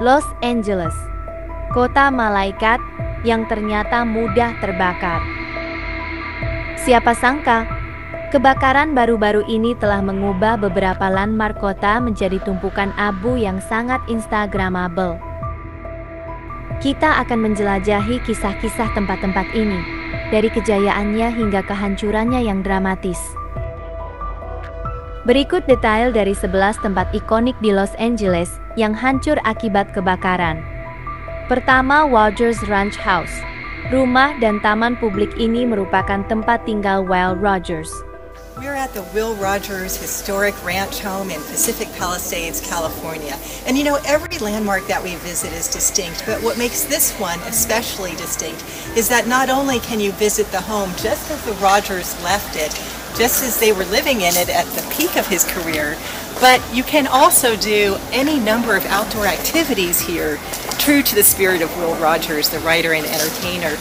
Los Angeles, kota malaikat yang ternyata mudah terbakar. Siapa sangka, kebakaran baru-baru ini telah mengubah beberapa landmark kota menjadi tumpukan abu yang sangat instagramable. Kita akan menjelajahi kisah-kisah tempat-tempat ini, dari kejayaannya hingga kehancurannya yang dramatis. Berikut detail dari 11 tempat ikonik di Los Angeles yang hancur akibat kebakaran. Pertama, Rogers Ranch House. Rumah dan taman publik ini merupakan tempat tinggal Will Rogers. We're at the Will Rogers Historic Ranch Home in Pacific Palisades, California. And you know, every landmark that we visit is distinct, but what makes this one especially distinct is that not only can you visit the home just as the Rogers left it, just as they were living in it at the peak of his career, but you can also do any number of outdoor activities here, true to the spirit of Will Rogers, the writer and entertainer.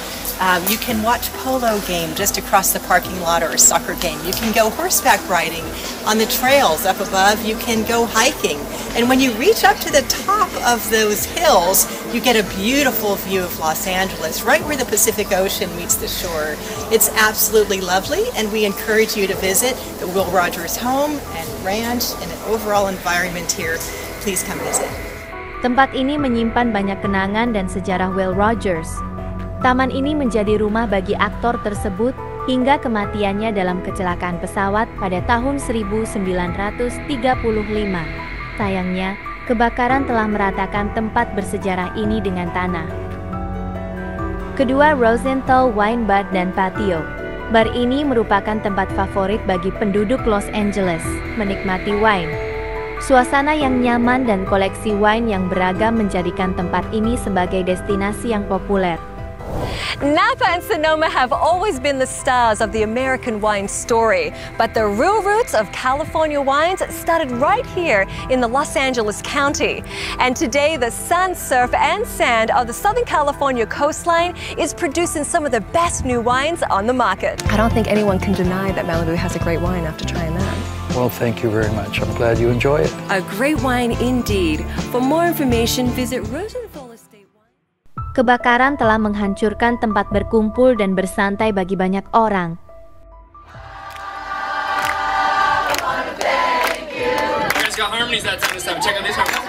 You can watch polo game just across the parking lot or a soccer game. You can go horseback riding on the trails up above. You can go hiking. And when you reach up to the top of those hills, you get a beautiful view of Los Angeles, right where the Pacific Ocean meets the shore. It's absolutely lovely, and we encourage you to visit the Will Rogers home and ranch and an overall environment here. Please come visit. Tempat ini menyimpan banyak kenangan dan sejarah Will Rogers. Taman ini menjadi rumah bagi aktor tersebut hingga kematiannya dalam kecelakaan pesawat pada tahun 1935. Sayangnya, kebakaran telah meratakan tempat bersejarah ini dengan tanah. Kedua, Rosenthal Wine Bar dan Patio. Bar ini merupakan tempat favorit bagi penduduk Los Angeles, menikmati wine. Suasana yang nyaman dan koleksi wine yang beragam menjadikan tempat ini sebagai destinasi yang populer. Napa and Sonoma have always been the stars of the American wine story, but the real roots of California wines started right here in the Los Angeles County. And today, the sun, surf, and sand of the Southern California coastline is producing some of the best new wines on the market. I don't think anyone can deny that Malibu has a great wine after trying that. Well, thank you very much. I'm glad you enjoy it. A great wine indeed. For more information, visit Rosenthal Estate Wine. Kebakaran telah menghancurkan tempat berkumpul dan bersantai bagi banyak orang. You guys got harmonies that time this time. Check out these harmonies.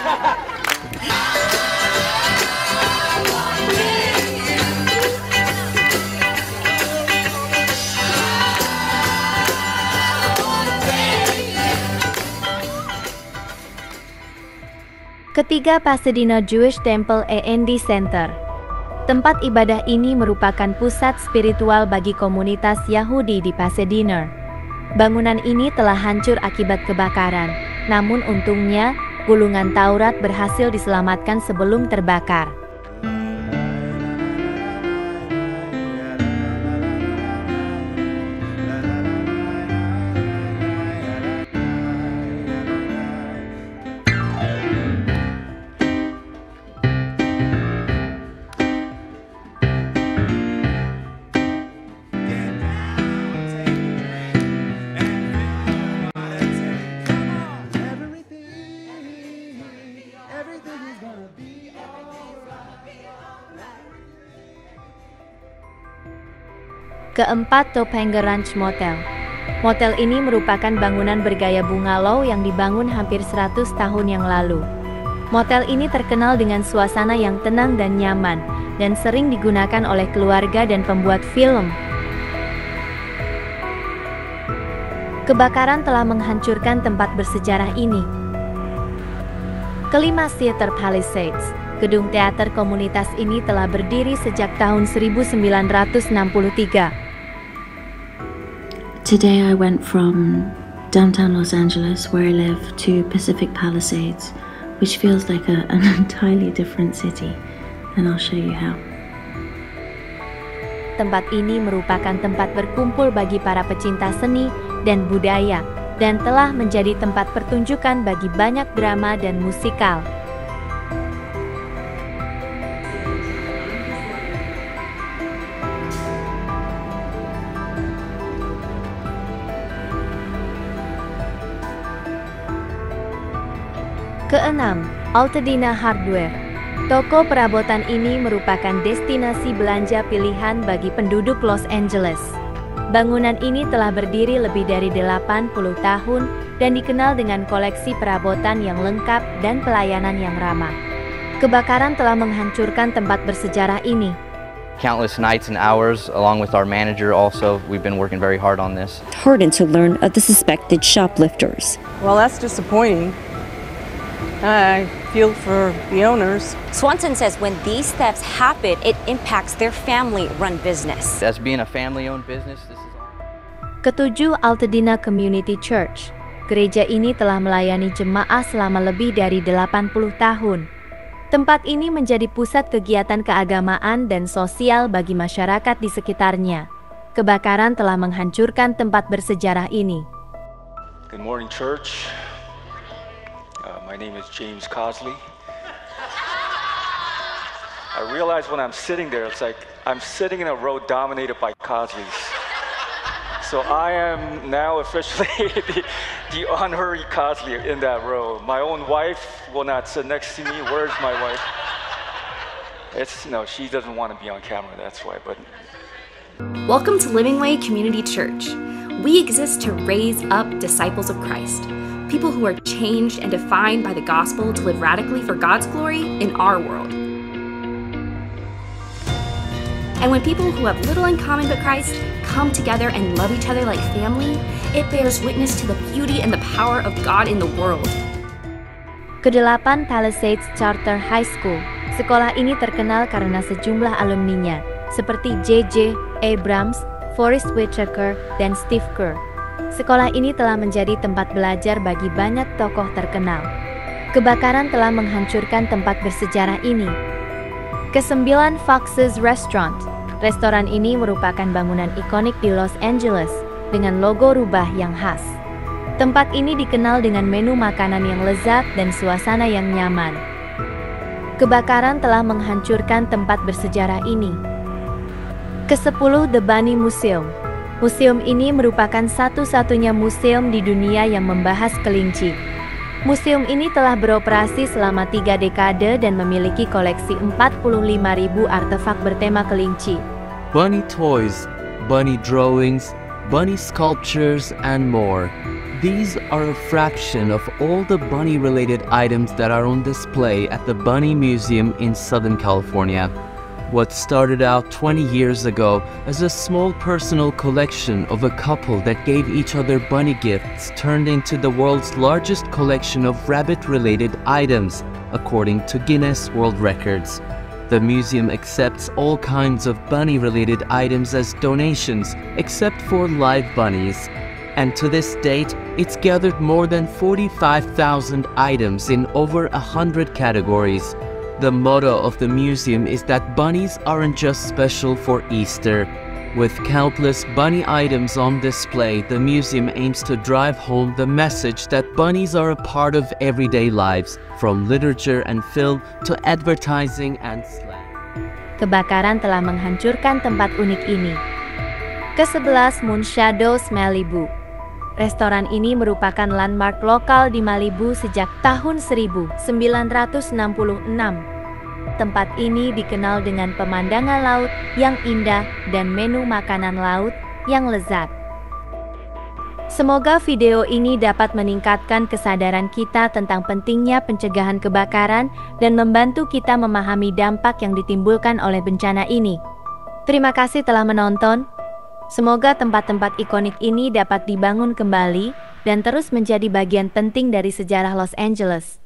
Ketiga, Pasadena Jewish Temple and Center. Tempat ibadah ini merupakan pusat spiritual bagi komunitas Yahudi di Pasadena. Bangunan ini telah hancur akibat kebakaran, namun untungnya, gulungan Taurat berhasil diselamatkan sebelum terbakar. Keempat, Topanga Ranch Motel. Motel ini merupakan bangunan bergaya bungalow yang dibangun hampir 100 tahun yang lalu. Motel ini terkenal dengan suasana yang tenang dan nyaman, dan sering digunakan oleh keluarga dan pembuat film. Kebakaran telah menghancurkan tempat bersejarah ini. Kelima, Theater Palisades. Gedung teater komunitas ini telah berdiri sejak tahun 1963. Today I went from downtown Los Angeles, where I live, to Pacific Palisades, which feels like an entirely different city, and I'll show you how. Tempat ini merupakan tempat berkumpul bagi para pecinta seni dan budaya, dan telah menjadi tempat pertunjukan bagi banyak drama dan musikal. Keenam, Altadena Hardware. Toko perabotan ini merupakan destinasi belanja pilihan bagi penduduk Los Angeles. Bangunan ini telah berdiri lebih dari 80 tahun dan dikenal dengan koleksi perabotan yang lengkap dan pelayanan yang ramah. Kebakaran telah menghancurkan tempat bersejarah ini. Countless nights and hours, along with our manager also, we've been working very hard on this. Hardened to learn of the suspected shoplifters. Well, that's disappointing. I feel for the owners. Swanson says when these thefts happen, it impacts their family-run business. As being a family-owned business, this is all. Ketujuh, Altadena Community Church. Gereja ini telah melayani jemaah selama lebih dari 80 tahun. Tempat ini menjadi pusat kegiatan keagamaan dan sosial bagi masyarakat di sekitarnya. Kebakaran telah menghancurkan tempat bersejarah ini. Good morning, church. My name is James Cosley. I realize when I'm sitting there, it's like I'm sitting in a row dominated by Cosleys. So I am now officially the honorary Cosley in that row. My own wife will not sit next to me. Where's my wife? No, she doesn't want to be on camera, that's why. But welcome to Living Way Community Church. We exist to raise up disciples of Christ. People who are changed and defined by the gospel to live radically for God's glory in our world. And when people who have little in common but Christ come together and love each other like family, it bears witness to the beauty and the power of God in the world. Kedelapan, Palisades Charter High School. Sekolah ini terkenal karena sejumlah alumninya, seperti J.J. Abrams, Forest Whitaker, dan Steve Kerr. Sekolah ini telah menjadi tempat belajar bagi banyak tokoh terkenal. Kebakaran telah menghancurkan tempat bersejarah ini. Kesembilan, Fox's Restaurant. Restoran ini merupakan bangunan ikonik di Los Angeles dengan logo rubah yang khas. Tempat ini dikenal dengan menu makanan yang lezat dan suasana yang nyaman. Kebakaran telah menghancurkan tempat bersejarah ini. Ke-10, The Bunny Museum. Museum ini merupakan satu-satunya museum di dunia yang membahas kelinci. Museum ini telah beroperasi selama 3 dekade dan memiliki koleksi 45.000 artefak bertema kelinci. Bunny toys, bunny drawings, bunny sculptures, and more. These are a fraction of all the bunny-related items that are on display at the Bunny Museum in Southern California. What started out 20 years ago as a small personal collection of a couple that gave each other bunny gifts turned into the world's largest collection of rabbit-related items, according to Guinness World Records. The museum accepts all kinds of bunny-related items as donations, except for live bunnies. And to this date, it's gathered more than 45,000 items in over 100 categories. The motto of the museum is that bunnies aren't just special for Easter. With countless bunny items on display, the museum aims to drive home the message that bunnies are a part of everyday lives, from literature and film to advertising and slang. Kebakaran telah menghancurkan tempat unik ini. Ke-11, Moonshadows Malibu. Restoran ini merupakan landmark lokal di Malibu sejak tahun 1966. Tempat ini dikenal dengan pemandangan laut yang indah dan menu makanan laut yang lezat. Semoga video ini dapat meningkatkan kesadaran kita tentang pentingnya pencegahan kebakaran dan membantu kita memahami dampak yang ditimbulkan oleh bencana ini. Terima kasih telah menonton. Semoga tempat-tempat ikonik ini dapat dibangun kembali dan terus menjadi bagian penting dari sejarah Los Angeles.